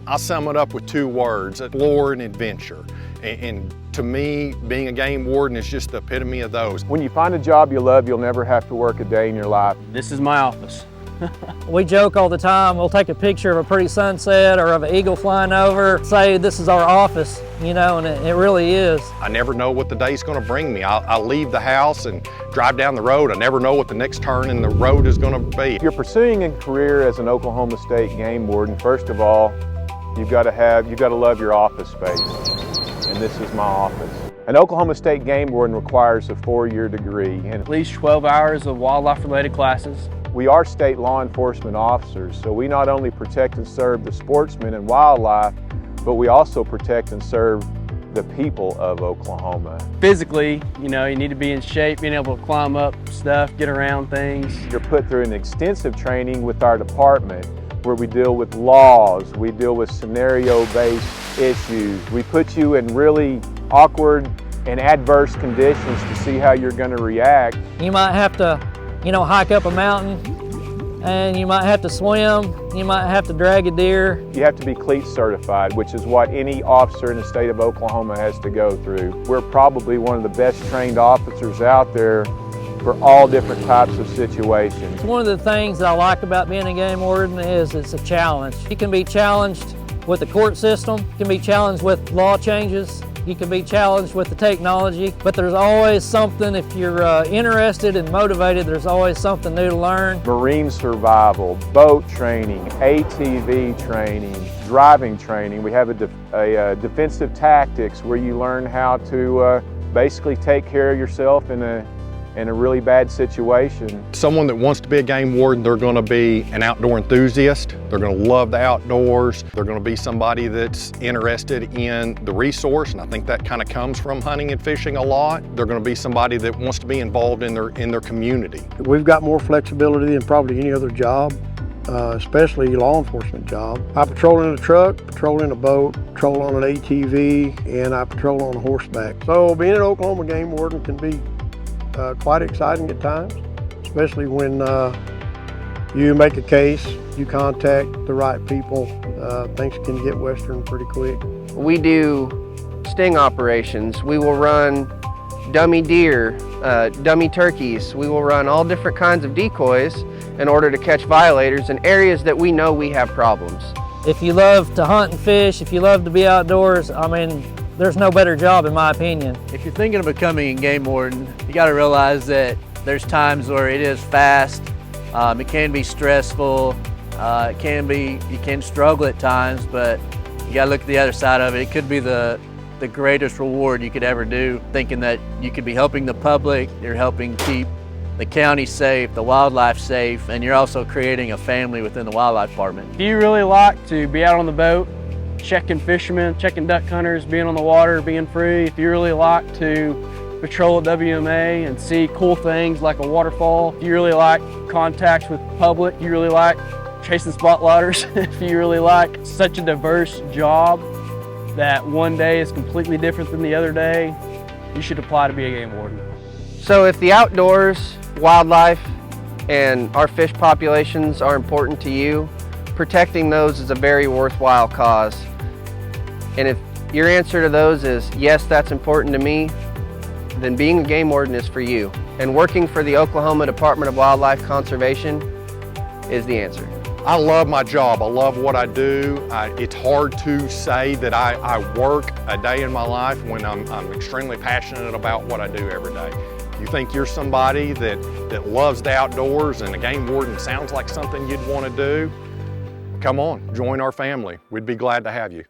I'll sum it up with 2 words: explore and adventure. And to me, being a game warden is just the epitome of those. When you find a job you love, you'll never have to work a day in your life. This is my office. We joke all the time. We'll take a picture of a pretty sunset or of an eagle flying over, say this is our office, you know, and it really is. I never know what the day's gonna bring me. I'll leave the house and drive down the road. I never know what the next turn in the road is gonna be. If you're pursuing a career as an Oklahoma State game warden, first of all, you've got to love your office space. And this is my office. An Oklahoma State game warden requires a 4-year degree. And At least 12 hours of wildlife-related classes. we are state law enforcement officers, so we not only protect and serve the sportsmen and wildlife, but we also protect and serve the people of Oklahoma. Physically, you know, you need to be in shape, being able to climb up stuff, get around things. You're put through an extensive training with our department where we deal with laws, we deal with scenario-based issues. We put you in really awkward and adverse conditions to see how you're going to react. You might have to, you know, hike up a mountain, and you might have to swim, you might have to drag a deer. You have to be cleat certified, which is what any officer in the state of Oklahoma has to go through. We're probably one of the best trained officers out there for all different types of situations. One of the things that I like about being a game warden is it's a challenge. You can be challenged with the court system, you can be challenged with law changes, you can be challenged with the technology, but there's always something, if you're interested and motivated, there's always something new to learn. Marine survival, boat training, ATV training, driving training. We have a defensive tactics where you learn how to basically take care of yourself in a really bad situation. Someone that wants to be a game warden, they're gonna be an outdoor enthusiast. They're gonna love the outdoors. They're gonna be somebody that's interested in the resource, and I think that kind of comes from hunting and fishing a lot. They're gonna be somebody that wants to be involved in their community. We've got more flexibility than probably any other job, especially law enforcement job. I patrol in a truck, patrol in a boat, patrol on an ATV, and I patrol on horseback. So being an Oklahoma game warden can be quite exciting at times, especially when you make a case, you contact the right people, things can get western pretty quick. We do sting operations. We will run dummy deer, dummy turkeys. We will run all different kinds of decoys in order to catch violators in areas that we know we have problems. If you love to hunt and fish, if you love to be outdoors, I mean, there's no better job in my opinion. If you're thinking of becoming a game warden, you got to realize that there's times where it is fast, it can be stressful, you can struggle at times, but you got to look at the other side of it. It could be the greatest reward you could ever do, thinking that you could be helping the public, you're helping keep the county safe, the wildlife safe, and you're also creating a family within the wildlife department. If you really like to be out on the boat, checking fishermen, checking duck hunters, being on the water, being free. If you really like to patrol at WMA and see cool things like a waterfall, if you really like contacts with the public, you really like chasing spotlighters, if you really like such a diverse job that one day is completely different than the other day, you should apply to be a game warden. So if the outdoors, wildlife, and our fish populations are important to you, protecting those is a very worthwhile cause. And if your answer to those is, yes, that's important to me, then being a game warden is for you. And working for the Oklahoma Department of Wildlife Conservation is the answer. I love my job. I love what I do. It's hard to say that I work a day in my life when I'm extremely passionate about what I do every day. You think you're somebody that loves the outdoors and a game warden sounds like something you'd want to do? Come on, join our family. We'd be glad to have you.